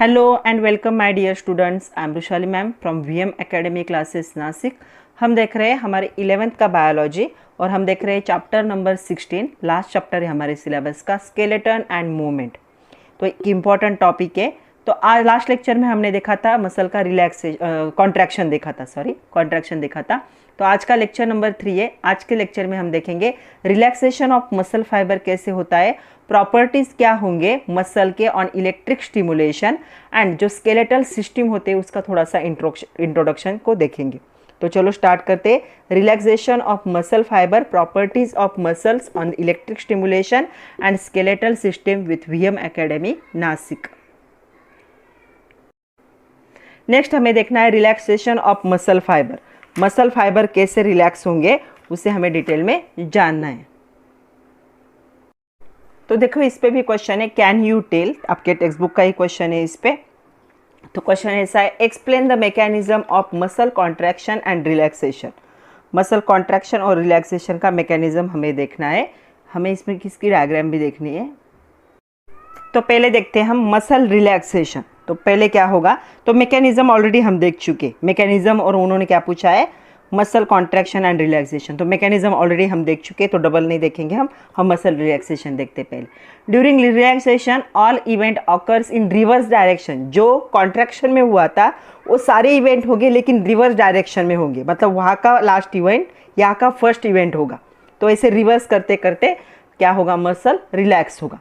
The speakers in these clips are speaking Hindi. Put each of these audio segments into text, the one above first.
Hello and welcome my dear students, I am Rushali ma'am from VM academy classes Nashik. हम देख रहे हैं हमारे 11th का बायोलॉजी और हम देख रहे हैं चैप्टर नंबर 16, लास्ट चैप्टर है हमारे सिलेबस का, स्केलेटन एंड मूवमेंट। तो एक इम्पॉर्टेंट टॉपिक है। तो आज लास्ट लेक्चर में हमने देखा था मसल का कॉन्ट्रैक्शन देखा था। तो आज का लेक्चर नंबर 3 है। आज के लेक्चर में हम देखेंगे रिलैक्सेशन ऑफ मसल फाइबर कैसे होता है, प्रॉपर्टीज क्या होंगे मसल के ऑन इलेक्ट्रिक स्टिमुलेशन, एंड जो स्केलेटल सिस्टम होते हैं उसका थोड़ा सा इंट्रोडक्शन को देखेंगे। तो चलो स्टार्ट करते हैं। Relaxation of muscle fibre, properties of muscles on electric stimulation and skeletal system with VM academy Nashik. Next हमें देखना है relaxation of muscle fibre. Muscle fibre कैसे रिलैक्स होंगे उसे हमें डिटेल में जानना है। तो देखो इस पे भी क्वेश्चन है, कैन यू टेल, आपके टेक्स्ट बुक का ही क्वेश्चन है इस पे। तो क्वेश्चन ऐसा है, explain the mechanism of muscle contraction and relaxation. Muscle contraction और रिलैक्सेशन का मैकेनिज्म हमें देखना है। हमें इसमें किसकी डायग्राम भी देखनी है। तो पहले देखते हैं हम मसल रिलैक्सेशन। तो पहले क्या होगा, तो मैकेनिज्म ऑलरेडी हम देख चुके, मैकेनिज्म और उन्होंने क्या पूछा है, मसल कॉन्ट्रैक्शन एंड रिलैक्सेशन। तो मैकेनिज्म ऑलरेडी हम देख चुके, तो डबल नहीं देखेंगे हम मसल रिलैक्सेशन देखते पहले। During relaxation all event occurs in reverse direction. जो कॉन्ट्रैक्शन में हुआ था वो सारे इवेंट होंगे लेकिन रिवर्स डायरेक्शन में होंगे, मतलब वहाँ का लास्ट इवेंट यहाँ का फर्स्ट इवेंट होगा। तो ऐसे रिवर्स करते करते क्या होगा, मसल रिलैक्स होगा।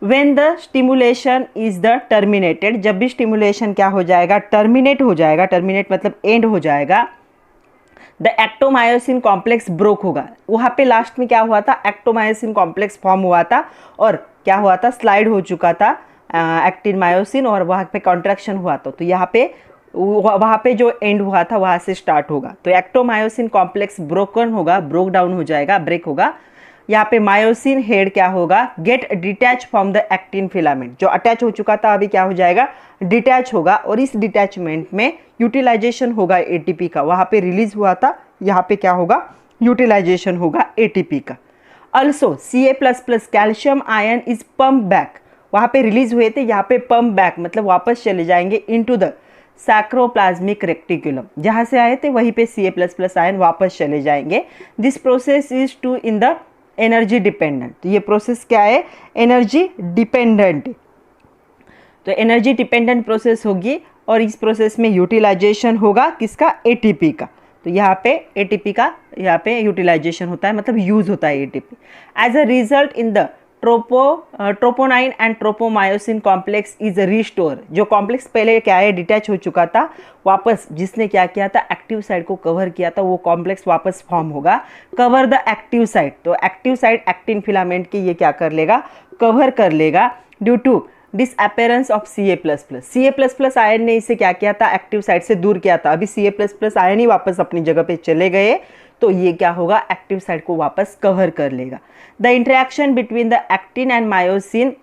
When the stimulation is the terminated, जब भी स्टिमुलेशन क्या हो जाएगा, टर्मिनेट हो जाएगा, टर्मिनेट मतलब एंड हो जाएगा, द एक्टोमायोसिन कॉम्प्लेक्स ब्रोक होगा। वहाँ पे लास्ट में क्या हुआ था, एक्टोमायोसिन कॉम्प्लेक्स फॉर्म हुआ था और क्या हुआ था, स्लाइड हो चुका था एक्टिन मायोसिन और वहाँ पे कॉन्ट्रैक्शन हुआ था। तो यहाँ पे वहाँ पे जो एंड हुआ था वहाँ से स्टार्ट होगा। तो एक्टोमायोसिन कॉम्प्लेक्स ब्रोकन होगा, ब्रोक डाउन हो जाएगा, ब्रेक होगा। यहाँ पे मायोसिन हेड क्या होगा, get detach from the actin filament. जो अटैच हो चुका था अभी क्या हो जाएगा, डिटैच होगा, और इस डिटैचमेंट में यूटिलाइजेशन होगा एटीपी का। वहाँ पे रिलीज हुआ था, यहाँ पे क्या होगा, यूटिलाइजेशन होगा एटीपी का। Also Ca++ calcium ion is pump back. वहाँ पे रिलीज हुए थे, यहाँ पे पम्प बैक मतलब वापस चले जाएंगे इनटू द सैक्रोप्लाज्मिक रेक्टिकुलम। जहाँ से आए थे वहीं पे Ca++ आयन वापस चले जाएंगे। This process is to in the energy dependent. तो ये प्रोसेस क्या है, एनर्जी डिपेंडेंट। तो एनर्जी डिपेंडेंट प्रोसेस होगी और इस प्रोसेस में यूटिलाइजेशन होगा किसका, एटीपी का। तो यहाँ पे एटीपी का यहाँ पे यूटिलाइजेशन होता है, मतलब यूज होता है ATP. As a result in the troponin and tropomyosin complex is restore. जो कॉम्प्लेक्स पहले क्या है, डिटैच हो चुका था, वापस जिसने क्या किया था, एक्टिव साइड को कवर किया था, वो कॉम्प्लेक्स वापस फॉर्म होगा। कवर द एक्टिव साइड, तो एक्टिव साइड एक्टिन फिलामेंट की ये क्या कर लेगा, कवर कर लेगा। Due to disappearance of Ca++। Ion ने इसे क्या किया था, एक्टिव साइड से दूर किया था। अभी Ca++ आयन ही वापस अपनी जगह पे चले गए, तो ये क्या होगा, एक्टिव साइड को वापस कवर कर लेगा। The interaction between the actin and myosin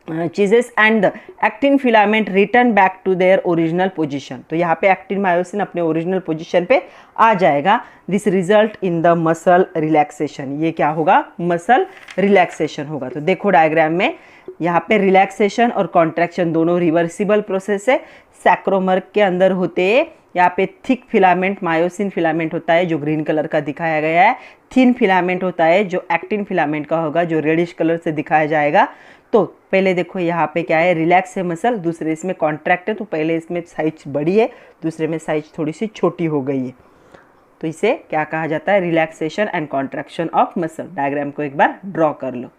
ceases and the actin filament return back to their original position. तो यहाँ पे एक्टिन मायोसिन अपने ओरिजिनल पोजीशन पे आ जाएगा। This result in the muscle relaxation. ये क्या होगा, मसल रिलैक्सेशन होगा। तो देखो डायग्राम में यहाँ पे रिलैक्सेशन और कॉन्ट्रैक्शन दोनों रिवर्सिबल प्रोसेस है। सैक्रोमर्क के अंदर होते हैं, यहाँ पे थिक फिलामेंट मायोसिन फिलामेंट होता है जो ग्रीन कलर का दिखाया गया है, थिन फिलामेंट होता है जो एक्टिन फिलामेंट का होगा जो रेडिश कलर से दिखाया जाएगा। तो पहले देखो यहाँ पे क्या है, रिलैक्स है मसल, दूसरे इसमें कॉन्ट्रैक्ट है। तो पहले इसमें साइज बड़ी है, दूसरे में साइज थोड़ी सी छोटी हो गई है। तो इसे क्या कहा जाता है, relaxation and contraction of muscle. Diagram को एक बार ड्रॉ कर लो।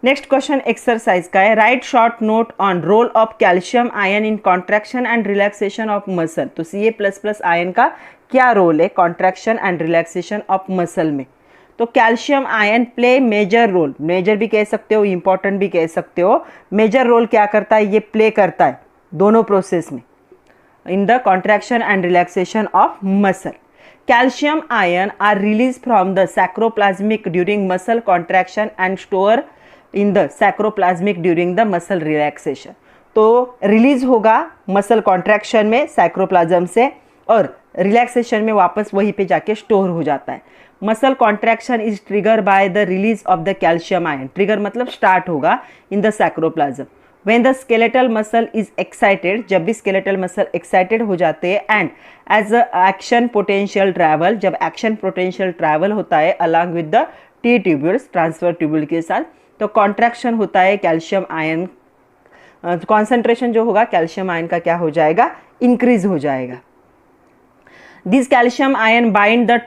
नेक्स्ट क्वेश्चन एक्सरसाइज का है, write short note on role of calcium ion in contraction and relaxation of muscle. तो Ca++ आयन का क्या रोल है contraction and relaxation of muscle में। तो calcium ion play major role, major भी कह सकते हो, इंपॉर्टेंट भी कह सकते हो। मेजर रोल क्या करता है, ये प्ले करता है दोनों प्रोसेस में in the contraction and relaxation of muscle. Calcium ion are release from the sarcoplasmic during muscle contraction and store in the sarcoplasmic during the muscle relaxation. तो रिलीज होगा मसल कॉन्ट्रैक्शन में साइक्रोप्लाज्म से, और रिलैक्सेशन में वापस वहीं पे जाके स्टोर हो जाता है। Muscle contraction is trigger by the release of the calcium ion. Trigger मतलब स्टार्ट होगा in the sarcoplasm when the skeletal muscle is excited, जब भी स्केलेटल मसल एक्साइटेड हो जाते हैं, and as a action potential travel, जब एक्शन पोटेंशियल ट्रैवल होता है along with the T tubules, transfer tubule के साथ, तो कॉन्ट्रैक्शन होता है कैल्शियम आयन, कॉन्सेंट्रेशन जो होगा कैल्शियम आयन का क्या हो जाएगा, इंक्रीज हो जाएगा. This calcium ion bind the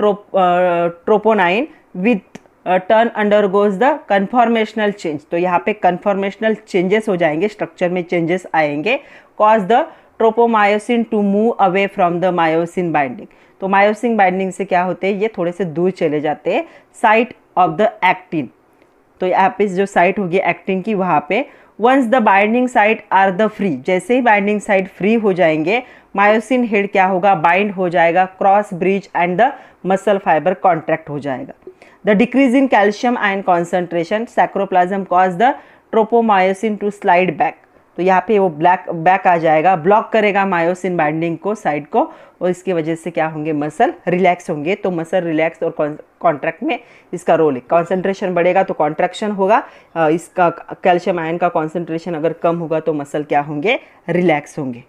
troponin with turn undergoes the conformational change. तो यहाँ पे कन्फॉर्मेशनल चेंजेस हो जाएंगे, स्ट्रक्चर में चेंजेस आएंगे, cause the tropomyosin to move away from the myosin binding. तो मायोसिन बाइंडिंग से क्या होते हैं, ये थोड़े से दूर चले जाते हैं साइट ऑफ द एक्टिन. तो यहाँ पे जो साइट होगी एक्टिन की, वहाँ पे once the binding site are the free, जैसे ही बाइंडिंग साइट फ्री हो जाएंगे, मायोसिन हेड क्या होगा, बाइंड हो जाएगा, cross bridge and the muscle fibre contract हो जाएगा. The decrease in calcium ion concentration sarcoplasm cause the tropomyosin to slide back. तो यहाँ पे वो बैक आ जाएगा, ब्लॉक करेगा मायोसिन बाइंडिंग को, साइड को, और इसकी वजह से क्या होंगे, मसल रिलैक्स होंगे. तो मसल रिलैक्स और कॉन्ट्रैक्ट में इसका रोल है. कॉन्सेंट्रेशन बढ़ेगा तो कॉन्ट्रैक्शन होगा, इसका कैल्शियम आयन का कॉन्सेंट्रेशन अगर कम होगा तो मसल क्या होंगे, रिलैक्स होंगे.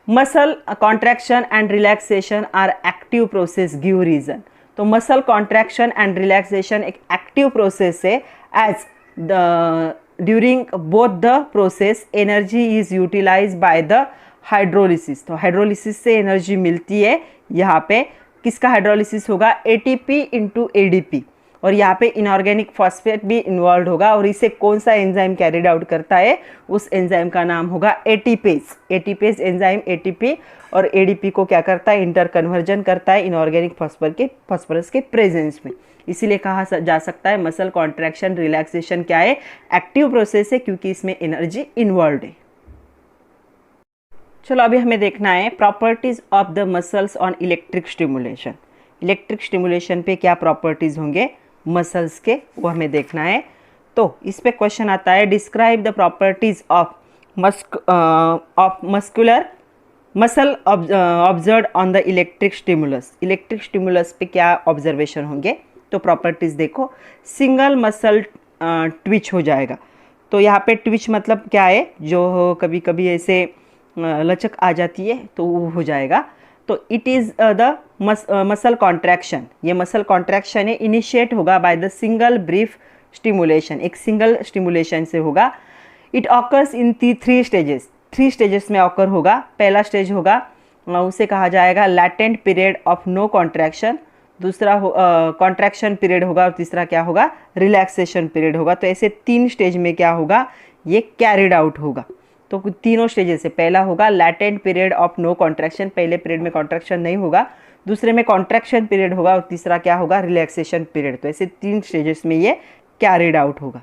Muscle contraction and relaxation are active process, give reason. तो मसल कॉन्ट्रैक्शन एंड रिलैक्सेशन एक एक्टिव प्रोसेस है. As the during both the process energy is utilize by the hydrolysis. तो हाइड्रोलिसिस से एनर्जी मिलती है. यहाँ पे किसका हाइड्रोलिसिस होगा, एटीपी इंटू एडीपी, और यहाँ पे इनऑर्गेनिक फॉस्फेट भी इन्वॉल्व होगा. और इसे कौन सा एंजाइम कैरिड आउट करता है, उस एंजाइम का नाम होगा एटीपेज. एटीपेज एंजाइम एटीपी और एडीपी को क्या करता है, इंटर कन्वर्जन करता है इनऑर्गेनिक फॉस्फोरस के प्रेजेंस में. इसीलिए कहा जा सकता है मसल कॉन्ट्रैक्शन रिलैक्सेशन क्या है, एक्टिव प्रोसेस है, क्योंकि इसमें एनर्जी इन्वॉल्व है. चलो अभी हमें देखना है properties of the muscles on electric stimulation. Electric stimulation पे क्या प्रॉपर्टीज होंगे मसल्स के, वो हमें देखना है. तो इस पे क्वेश्चन आता है, describe the properties of muscular muscle observe on the electric stimulus. Electric stimulus पे क्या ऑब्जर्वेशन होंगे, तो प्रॉपर्टीज देखो. सिंगल मसल ट्विच हो जाएगा. तो यहाँ पे ट्विच मतलब क्या है, जो कभी कभी ऐसे लचक आ जाती है तो वो हो जाएगा. तो it is the muscle contraction, ये मसल कॉन्ट्रैक्शन है, इनिशिएट होगा by the single brief stimulation, एक सिंगल स्टिमुलेशन से होगा. It occurs in 3 stages, 3 stages में ऑकर होगा. पहला स्टेज होगा, उसे कहा जाएगा latent period of no contraction. दूसरा कॉन्ट्रैक्शन पीरियड होगा, और तीसरा क्या होगा, रिलैक्सेशन पीरियड होगा. तो ऐसे 3 स्टेज में क्या होगा, ये कैरिड आउट होगा. तो तीनों स्टेजेस से पहला होगा latent period of no contraction, पहले पीरियड में कॉन्ट्रैक्शन नहीं होगा. दूसरे में कॉन्ट्रैक्शन पीरियड होगा, और तीसरा क्या होगा, रिलैक्सेशन पीरियड. तो ऐसे 3 स्टेजेस में ये कैरिड आउट होगा.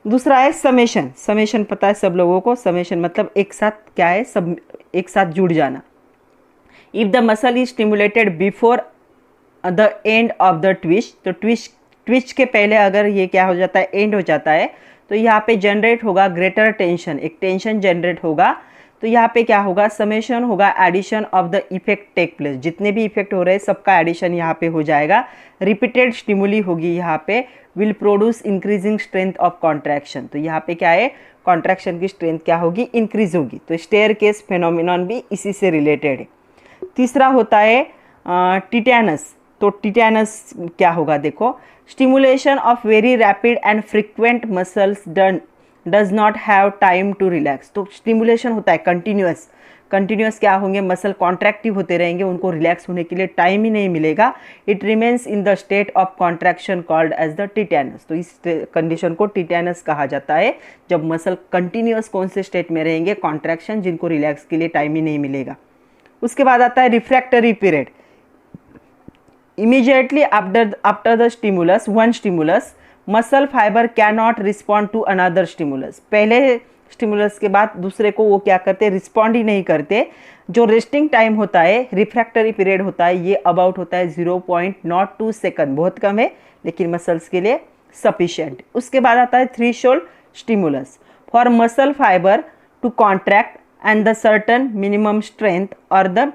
दूसरा है समेशन. समेशन पता है सब लोगों को, समेशन मतलब एक साथ क्या है, सब एक साथ जुड़ जाना. If the muscle is stimulated before the end of the Twitch, तो ट्विच के पहले अगर ये क्या हो जाता है, एंड हो जाता है, तो यहाँ पे जनरेट होगा ग्रेटर टेंशन, एक टेंशन जनरेट होगा. तो यहाँ पे क्या होगा, समेशन होगा, addition of the effect take place. जितने भी इफेक्ट हो रहे हैं सबका एडिशन यहाँ पे हो जाएगा. रिपीटेड स्टिमुली होगी यहाँ पे, will produce increasing strength of contraction. तो यहाँ पे क्या है, कॉन्ट्रैक्शन की स्ट्रेंथ क्या होगी, इंक्रीज होगी. तो स्टेयर केस फेनोमिनॉन भी इसी से रिलेटेड है. तीसरा होता है टिटैनस. तो टिटैनस क्या होगा, देखो, stimulation of very rapid and frequent muscles does not have time to relax. तो स्टिमुलेशन होता है कंटिन्यूस क्या होंगे, मसल कॉन्ट्रैक्टिव होते रहेंगे, उनको रिलैक्स होने के लिए टाइम ही नहीं मिलेगा. It remains in the state of contraction called as the tetanus. तो इस कंडीशन को टिटैनस कहा जाता है, जब मसल कंटिन्यूस कौन से स्टेट में रहेंगे, कॉन्ट्रैक्शन, जिनको रिलैक्स के लिए टाइम ही नहीं मिलेगा. उसके बाद आता है refractory period. Immediately after the stimulus, one stimulus, muscle fiber cannot respond to another stimulus. पहले स्टिमुलस के बाद दूसरे को वो क्या करते, रिस्पॉन्ड ही नहीं करते. जो रेस्टिंग टाइम होता है, रिफ्रैक्टरी पीरियड होता है, ये अबाउट होता है 0.02 सेकंड. बहुत कम है लेकिन मसल्स के लिए सफिशिएंट. उसके बाद आता है threshold stimulus for muscle fibre to contract and the certain minimum strength और the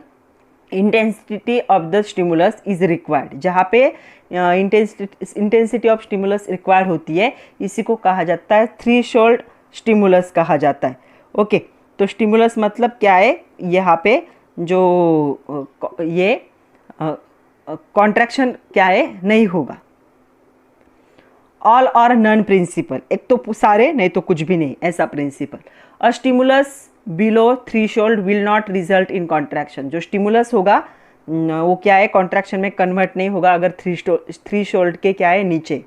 intensity of the stimulus is required. जहाँ पे इंटेंसिटी ऑफ स्टिमुलस रिक्वायर्ड होती है, इसी को कहा जाता है थ्रेशोल्ड स्टिमुलस कहा जाता है। ओके, तो स्टिमुलस मतलब क्या है, यहाँ पे जो ये कॉन्ट्रैक्शन क्या है, नहीं होगा। ऑल और नन प्रिंसिपल, एक तो सारे नहीं तो कुछ भी नहीं, ऐसा principle. A stimulus below threshold will not result in contraction, जो स्टिमुलस होगा वो क्या है, कॉन्ट्रैक्शन में कन्वर्ट नहीं होगा अगर थ्रेशोल्ड के क्या है नीचे।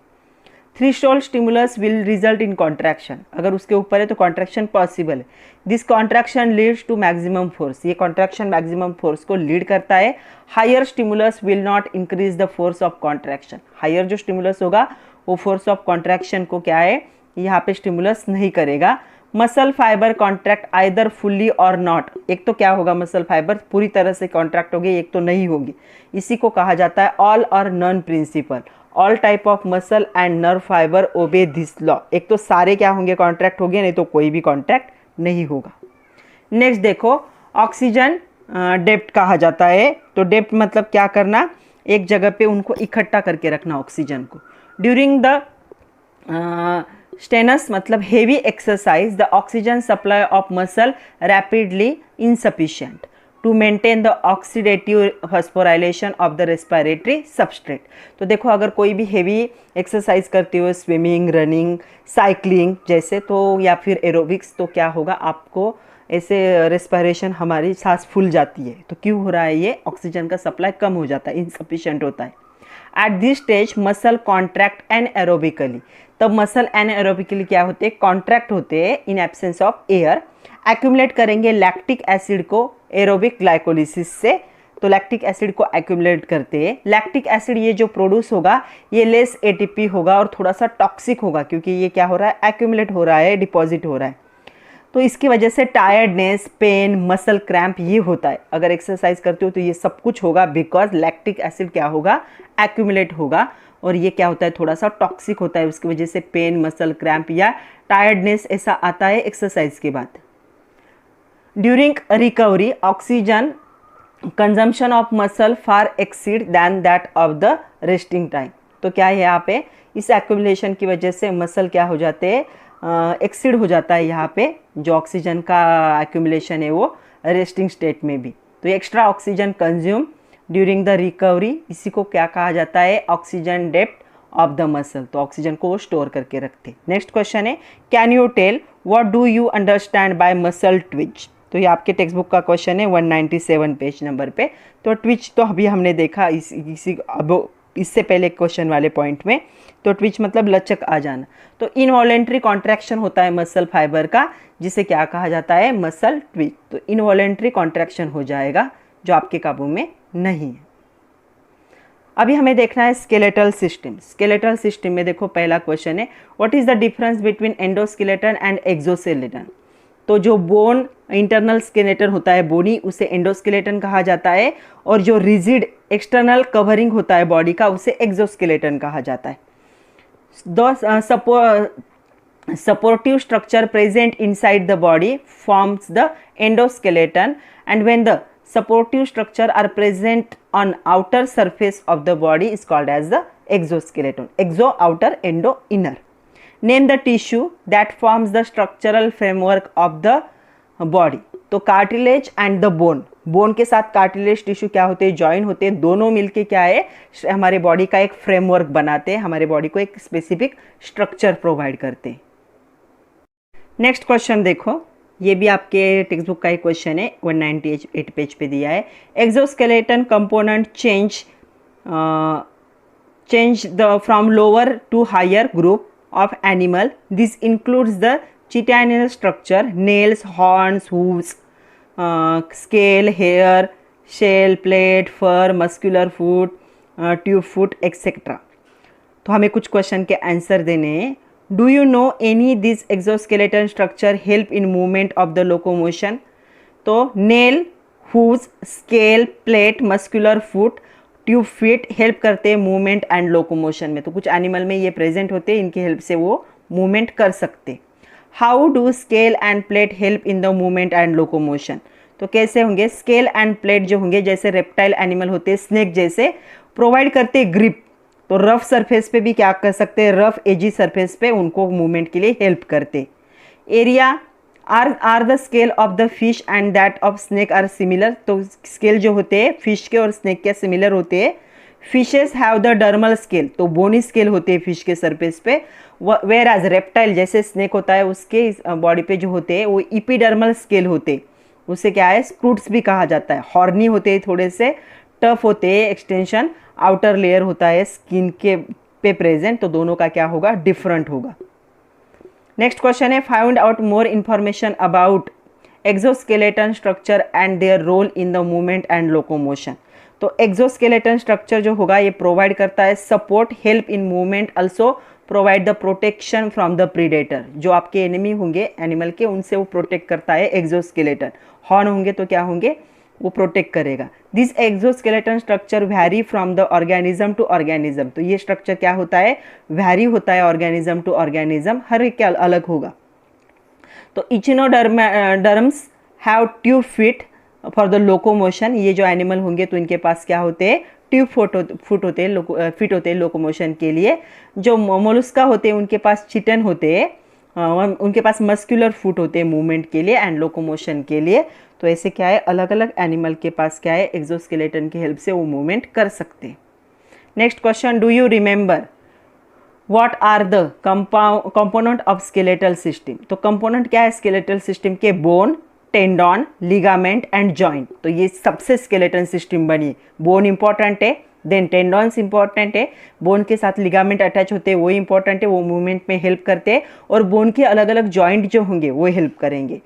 Threshold stimulus will result in contraction, अगर उसके ऊपर है तो कॉन्ट्रैक्शन पॉसिबल है। This contraction leads to maximum force, ये कॉन्ट्रैक्शन मैक्सिमम फोर्स को लीड करता है। Higher stimulus will not increase the force of contraction, higher जो स्टिमुलस होगा वो फोर्स ऑफ कॉन्ट्रैक्शन को क्या है, यहाँ पे स्टिमुलस नहीं करेगा। Muscle fibre contract either fully और नॉट, एक तो क्या होगा, मसल फाइबर पूरी तरह से कॉन्ट्रैक्ट होगी, एक तो नहीं होगी, इसी को कहा जाता है all or none principle. All type of muscle and nerve fibre obey this law, एक तो सारे क्या होंगे, कॉन्ट्रैक्ट होंगे, नहीं तो कोई भी कॉन्ट्रैक्ट नहीं होगा। नेक्स्ट देखो, ऑक्सीजन डेप्थ कहा जाता है। तो डेप्थ मतलब क्या करना, एक जगह पे उनको इकट्ठा करके रखना ऑक्सीजन को। ड्यूरिंग द स्टेनस मतलब heavy exercise the oxygen supply of muscle rapidly insufficient to maintain the oxidative phosphorylation of the respiratory substrate. तो देखो, अगर कोई भी हेवी एक्सरसाइज करते हो, स्विमिंग, रनिंग, साइकिलिंग जैसे, तो या फिर एरोबिक्स, तो क्या होगा, आपको ऐसे रेस्पिरेशन, हमारी सांस फूल जाती है। तो क्यों हो रहा है ये, ऑक्सीजन का सप्लाई कम हो जाता है, इनसफिशिएंट होता है। At this stage muscle contract and aerobically, तब मसल एंड एरोबिकली क्या होते हैं, कॉन्ट्रैक्ट होते हैं in absence of air. Accumulate करेंगे लैक्टिक एसिड को एरोबिक ग्लाइकोलिसिस से, तो लैक्टिक एसिड को एक्यूमुलेट करते हैं। लैक्टिक एसिड ये जो प्रोड्यूस होगा ये लेस एटीपी होगा और थोड़ा सा टॉक्सिक होगा, क्योंकि ये क्या हो रहा है, एक्यूमुलेट हो रहा है, डिपॉजिट हो रहा है। तो इसकी वजह से टायर्डनेस, पेन, मसल क्रैम्प ये होता है। अगर एक्सरसाइज करते हो तो ये सब कुछ होगा, बिकॉज लैक्टिक एसिड क्या होगा, एक्यूमुलेट होगा, और ये क्या होता है, थोड़ा सा टॉक्सिक होता है, उसकी वजह से पेन, मसल क्रैम्प या टायर्डनेस ऐसा आता है एक्सरसाइज के बाद। During recovery oxygen consumption of muscle far exceed than that of the resting time. तो क्या है यहाँ पे, इस एक्यूमुलेशन की वजह से मसल क्या हो जाते हैं, एक्सीड हो जाता है यहाँ पे, जो ऑक्सीजन का एक्यूमुलेशन है वो रेस्टिंग स्टेट में भी। तो extra oxygen consume during the recovery, इसी को क्या कहा जाता है, ऑक्सीजन डेप्थ ऑफ द मसल। तो ऑक्सीजन को वो स्टोर करके रखते। नेक्स्ट क्वेश्चन है, can you tell what do you understand by muscle twitch. तो ये आपके टेक्स्ट बुक का क्वेश्चन है 197 पेज नंबर पे। तो ट्विच तो अभी हमने देखा इसी अब इससे पहले क्वेश्चन वाले पॉइंट में। तो ट्विच मतलब लचक आ जाना। तो इनवॉलेंट्री कॉन्ट्रैक्शन होता है मसल फाइबर का, जिसे क्या कहा जाता है, मसल ट्विच। तो इनवॉलेंट्री कॉन्ट्रैक्शन हो जाएगा जो आपके काबू में नहीं है। अभी हमें देखना है स्केलेटल सिस्टम। स्केलेटल सिस्टम में देखो, पहला क्वेश्चन है, what is the difference between endoskeleton and exoskeleton. तो जो बोन इंटरनल स्केलेटन होता है, बोनी, उसे एंडोस्केलेटन कहा जाता है, और जो रिजिड एक्सटर्नल कवरिंग होता है बॉडी का, उसे एक्सोस्केलेटन कहा जाता है। Supportive structure present inside the body forms the endoskeleton, and when the supportive structure are present on outer surface of the body is called as the exoskeleton. Exo outer, endo inner. Name the tissue that forms the structural framework of the body. तो cartilage and the bone. Bone के साथ कार्टिलेज टिश्यू क्या होते हैं, ज्वाइन होते हैं, दोनों मिलके क्या है, हमारे बॉडी का एक फ्रेमवर्क बनाते हैं, हमारे बॉडी को एक स्पेसिफिक स्ट्रक्चर प्रोवाइड करते हैं। नेक्स्ट क्वेश्चन देखो, ये भी आपके टेक्स्ट बुक का एक क्वेश्चन है, 198 पेज पे दिया है। Exoskeleton component change the from lower to higher group of animal. This includes the chitinal structure, nails, horns, hooves, scale, hair, shell, plate, fur, muscular foot, tube foot etcetera. तो हमें कुछ क्वेश्चन के आंसर देने हैं। Do you know any this exoskeleton structure help in movement of the locomotion? तो nail, hooves, scale, plate, muscular foot, tube feet help करते हैं मूवमेंट एंड लोकोमोशन में। तो कुछ एनिमल में ये प्रेजेंट होते हैं, इनकी हेल्प से वो मूवमेंट कर सकते। How do scale end plate help in the movement and locomotion. तो कैसे होंगे, स्केल एंड प्लेट जो होंगे, जैसे रेप्टाइल एनिमल होते हैं, स्नेक जैसे, प्रोवाइड करते ग्रिप तो रफ सरफेस पे भी क्या कर सकते हैं, रफ एजी सरफेस पे उनको मूवमेंट के लिए हेल्प करते। Area are the scale of the fish and that of snake are similar, तो स्केल जो होते हैं फिश के और स्नेक के सिमिलर होते हैं। Fishes have the dermal scale, तो बोनी स्केल होते हैं फिश के सरफेस पे, वेयर एज रेप्टाइल जैसे स्नेक होता है उसके बॉडी पे जो होते हैं वो इपीडर्मल स्केल होते, उसे क्या है स्क्रूट्स भी कहा जाता है। हॉर्नी होते हैं, थोड़े से टफ होते हैं, एक्सटेंशन आउटर लेयर होता है स्किन के पे प्रेजेंट, तो दोनों का क्या होगा डिफरेंट होगा। नेक्स्ट क्वेश्चन है find out more information about exoskeleton structure and their role in the movement and locomotion. तो एक्सोस्केलेटन स्ट्रक्चर जो होगा ये प्रोवाइड करता है support, help in movement, also provide the protection from the predator, जो आपके एनिमी होंगे एनिमल के उनसे वो प्रोटेक्ट करता है एक्सोस्केलेटन। हॉर्न होंगे तो क्या होंगे, वो प्रोटेक्ट करेगा। This exoskeleton structure vary from the organism to organism, तो ये स्ट्रक्चर क्या होता है, वैरी होता है ऑर्गेनिज्म टू ऑर्गेनिज्म, हर एक अलग होगा। तो echinoderms have tube feet for the locomotion, ये जो एनिमल होंगे तो इनके पास क्या होते हैं, ट्यूब फुट होते हैं, फिट होते हैं लोकोमोशन के लिए। जो मोलस्का होते हैं उनके पास चिटन होते हैं, उनके पास मस्कुलर फुट होते हैं मूवमेंट के लिए एंड लोकोमोशन के लिए। तो ऐसे क्या है अलग अलग एनिमल के पास क्या है एक्सोस्केलेटन की हेल्प से वो मूवमेंट कर सकते हैं। Next question, do you remember what are the component of skeletal system. तो कंपोनेंट क्या है स्केलेटल सिस्टम के, bone, tendon, ligament and joint, तो ये सबसे स्केलेटन सिस्टम बनी। बोन इंपॉर्टेंट है, देन टेंडन्स इंपॉर्टेंट है, बोन के साथ लिगामेंट अटैच होते हैं वो इंपॉर्टेंट है, वो मूवमेंट में हेल्प करते हैं, और बोन के अलग अलग जॉइंट जो होंगे वो हेल्प करेंगे।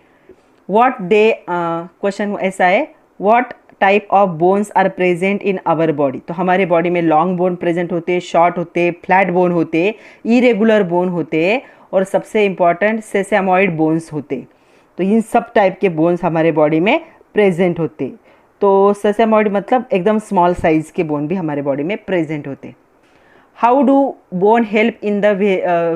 व्हाट दे क्वेश्चन ऐसा है, what type of bones are present in our body. तो हमारे बॉडी में लॉन्ग बोन प्रेजेंट होते हैं, शॉर्ट होते हैं, फ्लैट बोन होते हैं, इरेगुलर बोन होते हैं, और सबसे इंपॉर्टेंट सेसामॉइड बोन्स होते हैं। तो इन सब टाइप के बोन्स हमारे बॉडी में प्रेजेंट होते हैं। तो सेसामॉइड मतलब एकदम स्मॉल साइज के बोन भी हमारे बॉडी में प्रेजेंट होते हैं। How do bone help in the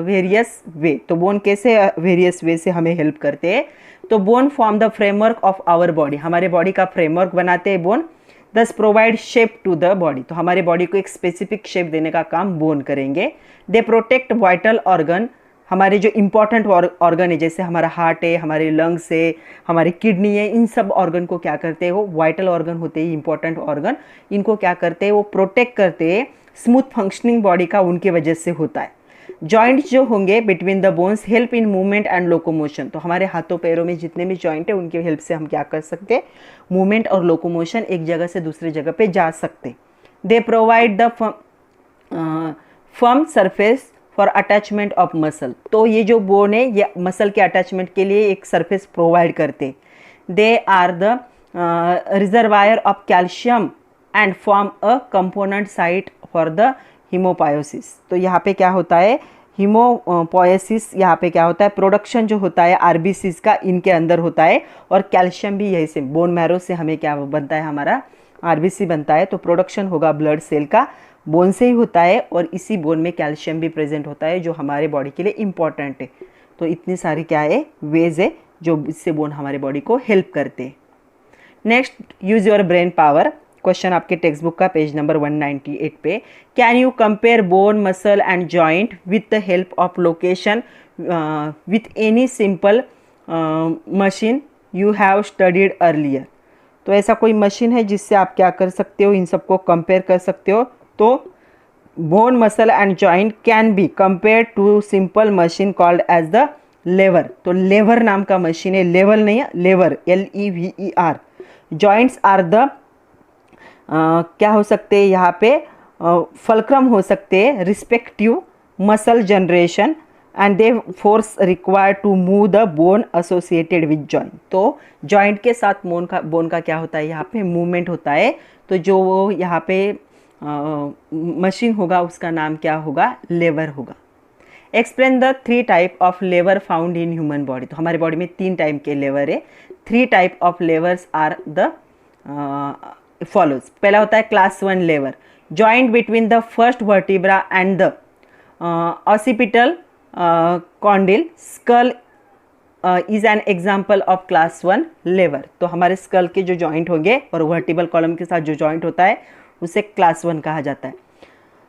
various वे, तो बोन कैसे वेरियस वे से हमें हेल्प करते हैं। तो bone form the framework of our body, हमारे बॉडी का फ्रेमवर्क बनाते हैं bone. This provide shape to the body, तो हमारे बॉडी को एक स्पेसिफिक शेप देने का काम बोन करेंगे। दे प्रोटेक्ट वाइटल ऑर्गन, हमारे जो इंपॉर्टेंट ऑर्गन है जैसे हमारा हार्ट है, हमारे लंग्स है, हमारी किडनी है, इन सब ऑर्गन को क्या करते हैं, वो वाइटल ऑर्गन होते हैं इंपॉर्टेंट ऑर्गन, इनको क्या करते हैं वो प्रोटेक्ट करते हैं। स्मूथ फंक्शनिंग बॉडी का उनके वजह से होता है। जॉइंट्स जो होंगे between the bones help in movement and locomotion, तो हमारे हाथों पैरों में जितने भी जॉइंट है उनकी हेल्प से हम क्या कर सकते हैं, मूवमेंट और लोकोमोशन, एक जगह से दूसरी जगह पे जा सकते। They provide the firm surface for attachment of muscle, तो ये जो बोन है ये मसल के अटैचमेंट के लिए एक सरफेस प्रोवाइड करते। They are the reservoir of calcium and form a component site for the haemopoiesis, तो यहाँ पे क्या होता है हीमोपोएसिस, यहाँ पे क्या होता है प्रोडक्शन जो होता है आरबीसीज का इनके अंदर होता है, और कैल्शियम भी यही से बोन मैरो से हमें क्या बनता है हमारा आरबीसी बनता है। तो प्रोडक्शन होगा ब्लड सेल का बोन से ही होता है, और इसी बोन में कैल्शियम भी प्रेजेंट होता है जो हमारे बॉडी के लिए इम्पॉर्टेंट है। तो इतनी सारी क्या है वेज है जो इससे बोन हमारे बॉडी को हेल्प करते हैं। Next, use your brain power, question आपके टेक्स्ट बुक का पेज नंबर 198 पे। Can you compare bone, muscle and joint with the help of location with any simple machine you have studied earlier. तो ऐसा कोई मशीन है जिससे आप क्या कर सकते हो, इन सबको कंपेयर कर सकते हो। तो bone, muscle and joint can be compare to simple machine called as the lever, तो लेवर नाम का मशीन है, लेवल नहीं है lever, LEVER। Joints are the क्या हो सकते हैं यहाँ पे फलक्रम हो सकते हैं respective muscle generation and the force required to move the bone associated with joint. तो जॉइंट के साथ बोन का क्या होता है यहाँ पे मूवमेंट होता है। तो जो वो यहाँ पे मशीन होगा उसका नाम क्या होगा, लेवर होगा। Explain the 3 type of lever found in human body, तो हमारे बॉडी में 3 टाइप के लेवर है। 3 type of levers are the follows. पहला होता है class 1 lever, joint between the first vertebra and the occipital condyle skull is an example of class 1 lever. तो हमारे स्कल के जो जॉइंट होंगे और वर्टिबल कॉलम के साथ जो जॉइंट होता है उसे क्लास 1 कहा जाता है।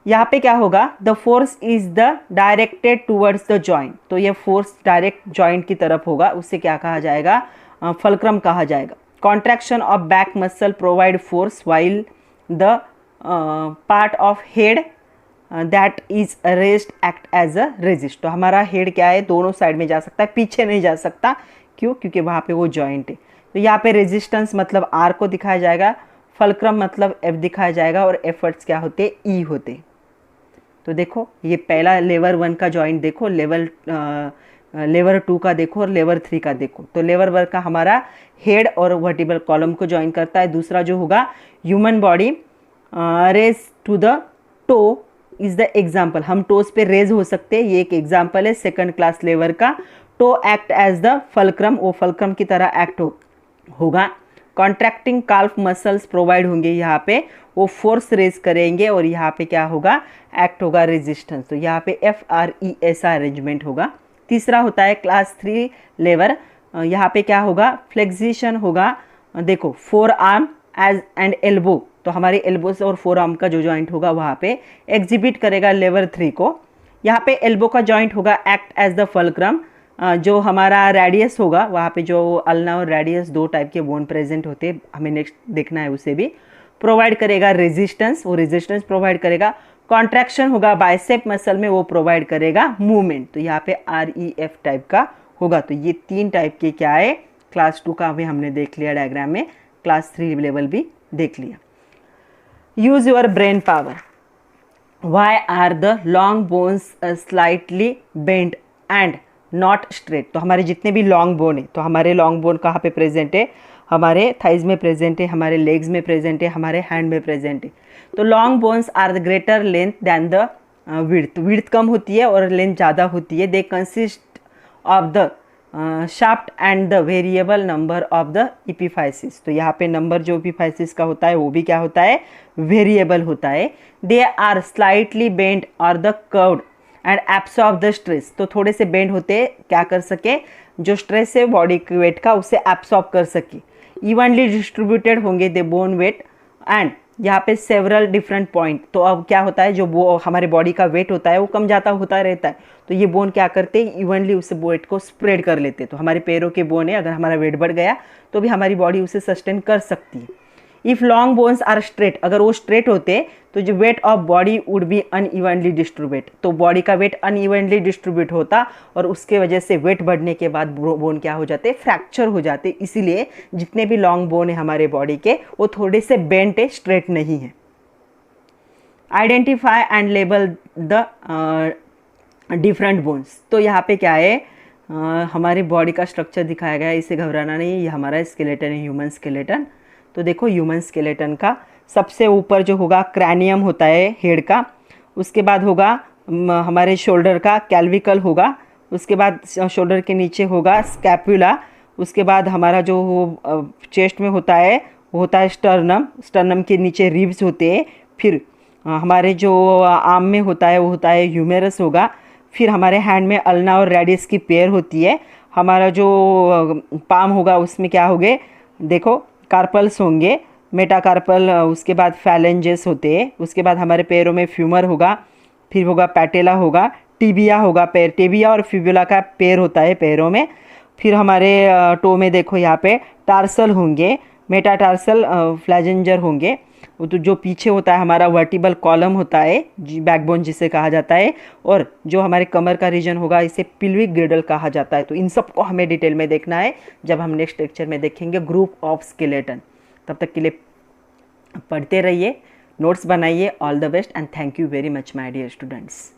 यहाँ पे क्या होगा, the force is the directed towards the joint, तो ये फोर्स डायरेक्ट जॉइंट की तरफ होगा, उससे क्या कहा जाएगा, फल्क्रम कहा जाएगा। Contraction of back muscle provide force while the part of head that is raised act as a resist. तो हमारा हेड क्या है, दोनों साइड में जा सकता है, पीछे नहीं जा सकता, क्यों, क्योंकि वहाँ पे वो जॉइंट है। तो यहाँ पे रेजिस्टेंस मतलब आर को दिखाया जाएगा, फल्क्रम मतलब एफ दिखाया जाएगा, और एफर्ट्स क्या होते, ई होते। तो देखो ये पहला लेवर 1 का जॉइंट देखो, लेवर 2 का देखो, और लेवर 3 का देखो। तो लेवर 1 का हमारा हेड और वर्टिबल कॉलम को ज्वाइन करता है। दूसरा जो होगा human body raise to the toe is the example, हम टोज पे रेज हो सकते हैं, ये एक एग्जाम्पल है सेकंड क्लास लेवर का। Toe act as the fulcrum, वो फल्क्रम की तरह एक्ट होगा। कॉन्ट्रैक्टिंग काल्फ मसल्स प्रोवाइड होंगे, यहाँ पे वो फोर्स रेज करेंगे, और यहाँ पे क्या होगा, एक्ट होगा रेजिस्टेंस। तो यहाँ पे FRE ऐसा अरेंजमेंट होगा। तीसरा होता है क्लास 3 लेवर, यहाँ पे क्या होगा, फ्लेक्सिशन होगा। देखो forearm as and elbow, तो हमारे एल्बो से और फोर आर्म का जो जॉइंट होगा वहाँ पे एग्जिबिट करेगा लेवर 3 को। यहाँ पे एल्बो का जॉइंट होगा एक्ट एज द फल्क्रम, जो हमारा रेडियस होगा वहाँ पे जो अल्ना और रेडियस 2 टाइप के बोन प्रेजेंट होते हैं, हमें नेक्स्ट देखना है, उसे भी प्रोवाइड करेगा रेजिस्टेंस, वो रेजिस्टेंस प्रोवाइड करेगा। कॉन्ट्रैक्शन होगा बाइसेप मसल में, वो प्रोवाइड करेगा मूवमेंट। तो यहाँ पे REF टाइप का होगा। तो ये 3 टाइप के क्या है, क्लास 2 का भी हमने देख लिया डायग्राम में, क्लास 3 लेवल भी देख लिया। Use your brain power. Why are the long bones slightly bent and not straight. तो हमारे जितने भी लॉन्ग बोन है, तो हमारे लॉन्ग बोन कहाँ पे प्रेजेंट है, हमारे थाइज में प्रेजेंट है, हमारे लेग्स में प्रेजेंट है, हमारे हैंड में प्रेजेंट है। तो long bones are the greater length than the width, width कम होती है और लेंथ ज़्यादा होती है। They consist of the shaft and the variable number of the epiphysis. तो यहाँ पे नंबर जो इपीफाइसिस का होता है वो भी क्या होता है, वेरिएबल होता है। दे आर स्लाइटली बेंड और the curved and absorb the stress. तो थोड़े से बेंड होते, क्या कर सके, जो स्ट्रेस है बॉडी के वेट का उसे एब्सॉर्ब कर सके। इवनली डिस्ट्रीब्यूटेड होंगे दे बोन वेट एंड यहाँ पे सेवरल डिफरेंट पॉइंट। तो अब क्या होता है, जो वो हमारे बॉडी का वेट होता है वो कम जाता होता रहता है, तो ये बोन क्या करते हैं, इवनली उस वेट को स्प्रेड कर लेते हैं। तो हमारे पैरों के बोन है, अगर हमारा वेट बढ़ गया तो भी हमारी बॉडी उसे सस्टेन कर सकती है। If long bones are straight, अगर वो स्ट्रेट होते तो जो weight of body would be unevenly distribute, तो बॉडी का वेट अनइवनली डिस्ट्रीब्यूट होता, और उसके वजह से वेट बढ़ने के बाद बोन क्या हो जाते, फ्रैक्चर हो जाते। इसीलिए जितने भी लॉन्ग बोन है हमारे बॉडी के वो थोड़े से बेंट है, स्ट्रेट नहीं है। Identify and label the different bones. तो यहाँ पे क्या है, हमारी बॉडी का स्ट्रक्चर दिखाया गया है, इसे घबराना नहीं है, ये हमारा स्केलेटन है, ह्यूमन स्केलेटन। तो देखो ह्यूमन स्केलेटन का सबसे ऊपर जो होगा क्रैनियम होता है हेड का, उसके बाद होगा हमारे शोल्डर का कैल्विकल होगा, उसके बाद शोल्डर के नीचे होगा स्कैपुला, उसके बाद हमारा जो चेस्ट में होता है वो होता है स्टर्नम, स्टर्नम के नीचे रिब्स होते हैं। फिर हमारे जो आर्म में होता है वो होता है ह्यूमेरस होगा। फिर हमारे हैंड में अल्ना और रेडियस की पेयर होती है। हमारा जो पाम होगा उसमें क्या होंगे, देखो कार्पल्स होंगे, मेटाकार्पल, उसके बाद फैलेंजेस होते हैं। उसके बाद हमारे पैरों में फ्यूमर होगा, फिर होगा पैटेला होगा, टिबिया होगा, पैर टिबिया और फिबुला का पैर होता है पैरों में। फिर हमारे टो में देखो यहाँ पे टार्सल होंगे, मेटाटार्सल फ्लैजेंजर होंगे। तो जो पीछे होता है हमारा वर्टिबल कॉलम होता है, बैकबोन जिसे कहा जाता है, और जो हमारे कमर का रीजन होगा इसे पिल्विक गिर्डल कहा जाता है। तो इन सब को हमें डिटेल में देखना है जब हम नेक्स्ट लेक्चर में देखेंगे ग्रुप ऑफ स्केलेटन। तब तक के लिए पढ़ते रहिए, नोट्स बनाइए। All the best and thank you very much my dear students.